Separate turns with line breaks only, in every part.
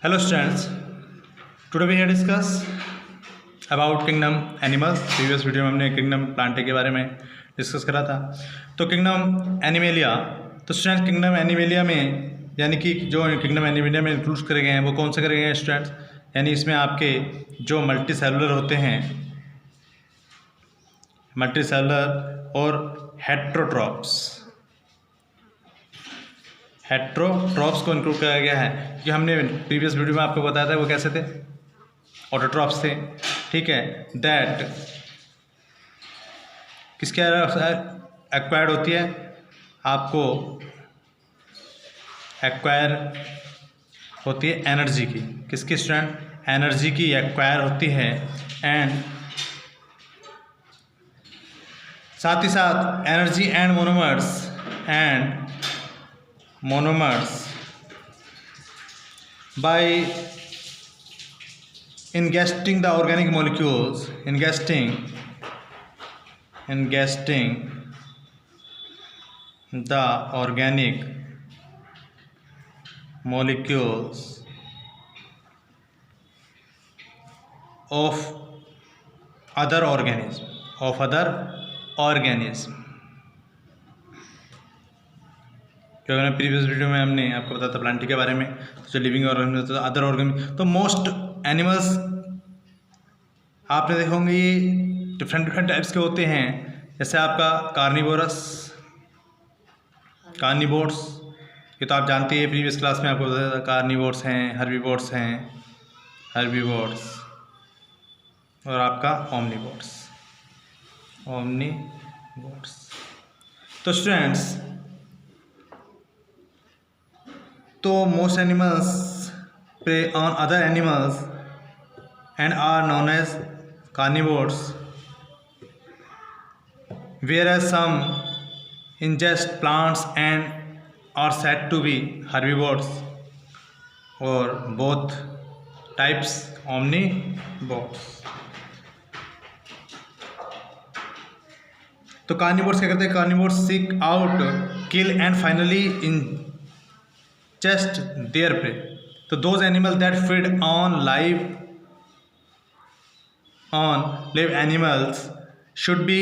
Hello students, today we have discuss about kingdom animals। Previous video में हमने kingdom Plantae के बारे में डिस्कस करा था। तो किंगडम एनिमेलिया, तो स्टूडेंट्स किंगडम एनिमेलिया में यानी कि जो किंगडम एनिमेलिया में इंक्लूड करे गए हैं वो कौन से करे गए हैं स्टूडेंट्स, यानी इसमें आपके जो मल्टी सेलुलर होते हैं, मल्टी सेलुलर और हेट्रोट्रॉप्स को इंक्लूड किया गया है कि हमने प्रीवियस वीडियो में आपको बताया था वो कैसे थे, ऑटोट्रॉप्स थे। ठीक है, दैट किसके एक्वायर्ड होती है, आपको एक्वायर होती है एनर्जी की, किसकी स्टूडेंट, एनर्जी की एक्वायर होती है। एंड साथ ही साथ energy and monomers by ingesting the organic molecules, ingesting the organic molecules of other organism। क्योंकि हमने प्रीवियस वीडियो में हमने आपको बताया था प्लांटी के बारे में, तो जो लिविंग ऑर्गेनिज्म होता है अदर ऑर्गेनिज्म। तो मोस्ट एनिमल्स आपने देखे होंगे ये डिफरेंट टाइप्स के होते हैं, जैसे आपका कार्निवोर्स, ये तो आप जानते हैं, प्रीवियस क्लास में आपको बताया था। कार्निवोर्स हैं, हर्बीवोर्स और आपका ओमनिवोर्स। तो स्टूडेंट्स, तो most animals prey on other animals and are known as carnivores, whereas some ingest plants and are said to be herbivores, or both types omnivores। तो कार्निवोर्स क्या करते हैं, carnivores seek out, kill and finally ingest their prey। तो those animals that feed on live animals should be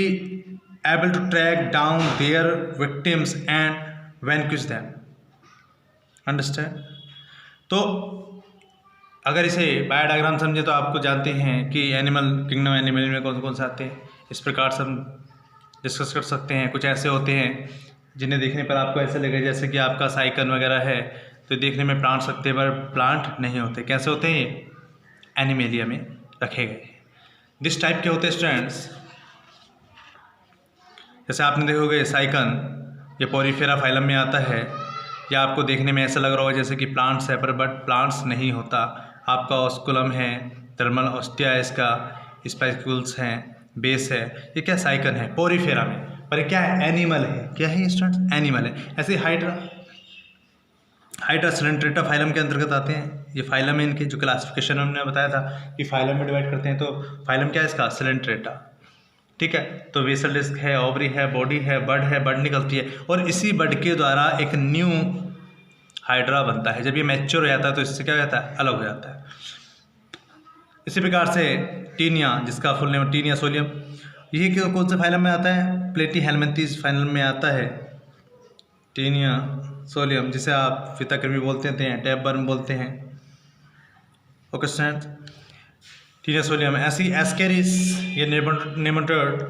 able to track down their victims and vanquish them। Understand? तो अगर इसे बायोडायग्राम समझे तो आपको जानते हैं कि किंगडम एनिमल में कौन से आते हैं। इस प्रकार से हम डिस्कस कर सकते हैं। कुछ ऐसे होते हैं जिन्हें देखने पर आपको ऐसे लगे जैसे कि आपका साइकन वगैरह है, तो देखने में प्लांट सकते हैं पर प्लांट नहीं होते। कैसे होते हैं ये, एनिमेलिया में रखे गए। दिस टाइप के होते हैं स्टूडेंट्स, जैसे आपने देखोगे साइकन, ये पोरीफेरा फाइलम में आता है। या आपको देखने में ऐसा लग रहा होगा जैसे कि प्लांट्स है, पर बट प्लांट्स नहीं होता। आपका ऑस्कुलम है, थर्मल ऑस्टिया है, इसका स्पाइक्यूल्स हैं, बेस है, ये क्या साइकन है पोरीफेरा में, पर क्या है, एनिमल है। क्या है स्टूडेंट्स, एनिमल है। ऐसे हाइड्रा सिलेंट्रेटा फाइलम के अंतर्गत आते हैं। ये फाइलम है, इनके जो क्लासिफिकेशन हमने बताया था कि फाइलम में डिवाइड करते हैं। तो फाइलम क्या है इसका, सिलेंट्रेटा। ठीक है, तो वेसल डिस्क है, ओवरी है, बॉडी है, बड निकलती है, और इसी बड के द्वारा एक न्यू हाइड्रा बनता है। जब ये मैच्योर हो जाता है तो इससे क्या हो जाता है, अलग हो जाता है। इसी प्रकार से टीनिया, जिसका फुल नेम टीनिया सोलियम, ये कौन से फाइलम में आता है, प्लेटीहेल्मिन्थेस फाइलम में आता है। टीनिया सोलियम, जिसे आप फिताकृमि बोलते हैं, टैपवर्म बोलते हैं। Okay student, taenia solium. ऐसी एस्केरिस, ये नेमाटोड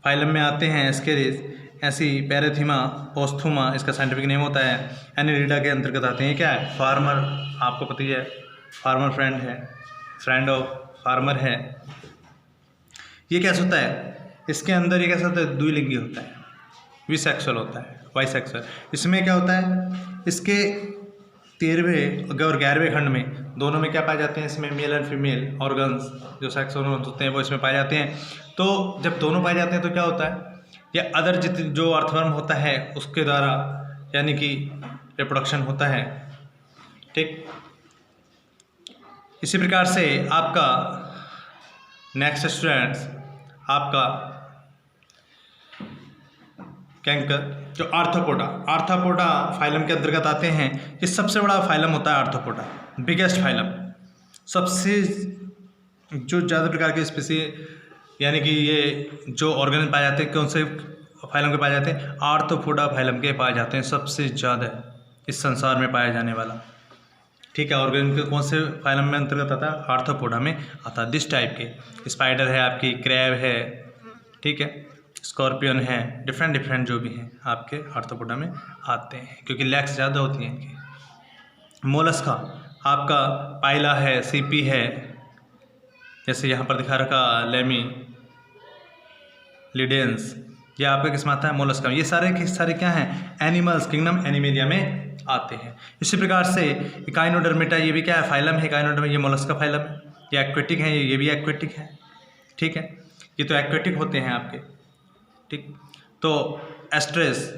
फाइलम में आते हैं, एस्केरिस। ऐसी पैराथीमा पोस्थुमा, इसका साइंटिफिक नेम होता है। एनिलिडा के अंतर्गत आते हैं। क्या है, फार्मर, आपको पता ही है, फार्मर फ्रेंड ऑफ फार्मर है। ये कैसा होता है, इसके अंदर ये कैसा होता है, द्विलिंगी होता है, विसेक्सुअल होता है, बाइसेक्सुअल। इसमें क्या होता है, इसके 13वें और 11वें खंड में दोनों में क्या पाए जाते हैं, इसमें मेल एंड फीमेल ऑर्गन्स, जो सेक्स ऑर्गन्स होते हैं वो इसमें पाए जाते हैं। तो जब दोनों पाए जाते हैं तो क्या होता है, या अदर जो अर्थवर्म होता है उसके द्वारा यानी कि रिप्रोडक्शन होता है। ठीक, इसी प्रकार से आपका नेक्स्ट स्टूडेंट्स, आपका कैंकर, जो आर्थ्रोपोडा फाइलम के अंतर्गत आते हैं। ये सबसे बड़ा फाइलम होता है आर्थ्रोपोडा। बिगेस्ट फाइलम, सबसे जो ज़्यादा प्रकार के स्पीसी यानी कि ये जो ऑर्गेनिज्म पाए जाते हैं, कौन से फाइलम के पाए जाते हैं? आर्थ्रोपोडा फाइलम के पाए जाते हैं, सबसे ज़्यादा इस संसार में पाया जाने वाला। ठीक है, ऑर्गेनिज्म के कौन से फाइलम में अंतर्गत आता है? आर्थ्रोपोडा में आता है। दिस टाइप के स्पाइडर है, आपकी क्रैब है, ठीक है, स्कॉर्पियन है, डिफरेंट जो भी हैं आपके आर्थ्रोपोडा में आते हैं, क्योंकि लेग्स ज़्यादा होती हैं इनकी। मोलस्का आपका पाइला है, सीपी है, जैसे यहाँ पर दिखा रखा लेमी लिडेंस, ये आपका किस में आता है? मोलस्का। ये सारे के सारे क्या हैं? एनिमल्स किंगडम एनिमेलिया में आते हैं। इसी प्रकार से इकाइनोडर्मेटा, ये भी क्या है? फाइलम है इकाइनोडर्मेटा, ये मोलस्का फाइलम है। ये एक्वेटिक है, ये भी एक्वेटिक है, ठीक है, ये तो एक्वेटिक होते हैं आपके, ठीक। तो एस्ट्रेस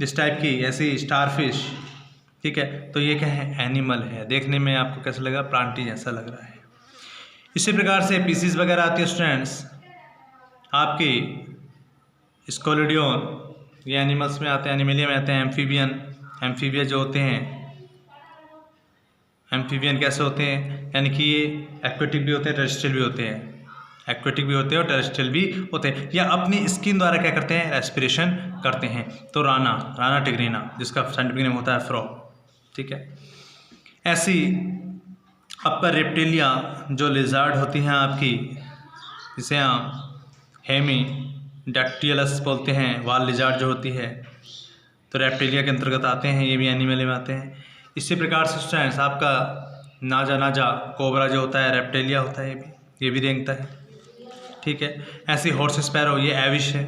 इस टाइप की ऐसी स्टारफिश, ठीक है, तो ये क्या है? एनिमल है। देखने में आपको कैसा लगा? प्लांटी जैसा लग रहा है। इसी प्रकार से पीसीज वगैरह आती है स्टूडेंट्स आपकी स्कोलिडियन, ये एनिमल्स में आते हैं, एनिमेलिया में आते हैं। एम्फीबिया जो होते हैं, एम्फीबियन कैसे होते हैं? यानी कि ये एक्वेटिक भी होते हैं, टेरेस्ट्रियल भी होते हैं, एक्वेटिक भी होते हैं और टेरेस्ट्रियल भी होते हैं। या अपनी स्किन द्वारा क्या करते हैं? रेस्पिरेशन करते हैं। तो राना टिग्रीना, जिसका साइंटिफिक नेम होता है फ्रॉग, ठीक है। ऐसी अपर रेप्टिलिया जो लिजार्ड होती हैं आपकी, जिसे हम हेमी डैक्टिलस बोलते हैं, वाल लिजार्ड जो होती है, तो रेप्टिलिया के अंतर्गत आते हैं, ये भी एनिमल में आते हैं। इसी प्रकार से स्टूडेंट्स आपका नाजा कोबरा जो होता है रेप्टिलिया होता है, ये भी रेंगता है, ठीक है। ऐसी हॉर्स स्पैरो, ये एविश है,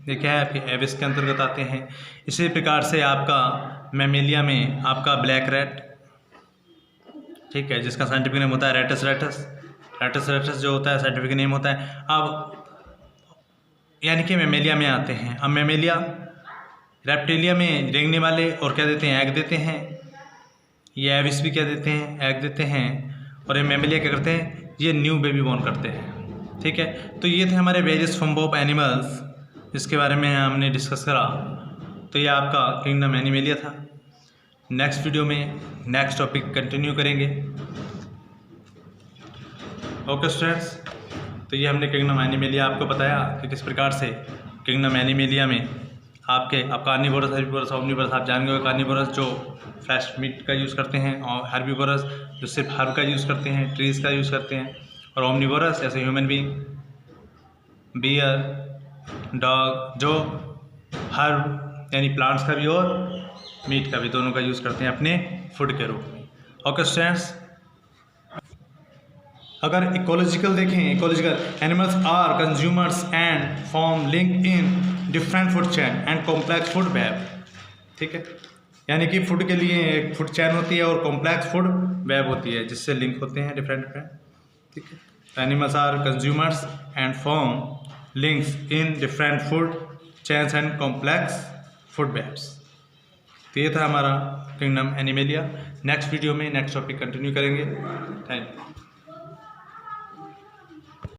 ये क्या है? आपके एविस के अंतर्गत आते हैं। इसी प्रकार से आपका मैमेलिया में आपका ब्लैक रैट, ठीक है, जिसका साइंटिफिक नेम होता है रेटस जो होता है साइंटिफिक नेम होता है। अब यानी कि मैमेलिया में आते हैं। अब मैमेलिया रेप्टिलिया में रेंगने वाले और क्या देते हैं? एग देते हैं। ये एविस भी क्या देते हैं? एग देते हैं। और ये मैमेलिया क्या करते हैं? ये न्यू बेबी बॉर्न करते हैं, ठीक है। तो ये थे हमारे वेरियस फॉर्म ऑफ एनिमल्स, जिसके बारे में हमने डिस्कस करा। तो ये आपका किंगडम एनिमेलिया था। नेक्स्ट वीडियो में नेक्स्ट टॉपिक कंटिन्यू करेंगे। ओके स्टूडेंट्स, तो ये हमने किंगडम एनिमेलिया आपको बताया कि किस प्रकार से किंगडम एनिमेलिया में आप कार्निवोरस, हर्बीवोरस, ओमनिवोरस आप जान गए। कार्निवोरस जो फ्लैश मीट का यूज़ करते हैं, और हर्बीवोरस जो सिर्फ हर्ब का यूज़ करते हैं, ट्रीज़ का यूज़ करते हैं, और ओमनिवोरस जैसे ह्यूमन बीइंग, बियर, डॉग जो हर्ब यानी प्लांट्स का भी और मीट का भी, दोनों का यूज़ करते हैं अपने फूड के रूप में। ओके स्टूडेंट्स, अगर इकोलॉजिकल देखें, ecological animals are consumers and form link in different food chain and complex food web, ठीक है, यानी कि फूड के लिए एक फूड चैन होती है और कॉम्प्लेक्स फूड वेब होती है, जिससे लिंक होते हैं डिफरेंट, ठीक है। Animals are consumers and form links in different food chains and complex food webs. तो ये था हमारा किंगडम एनिमेलिया। नेक्स्ट वीडियो में नेक्स्ट टॉपिक कंटिन्यू करेंगे। Thank you.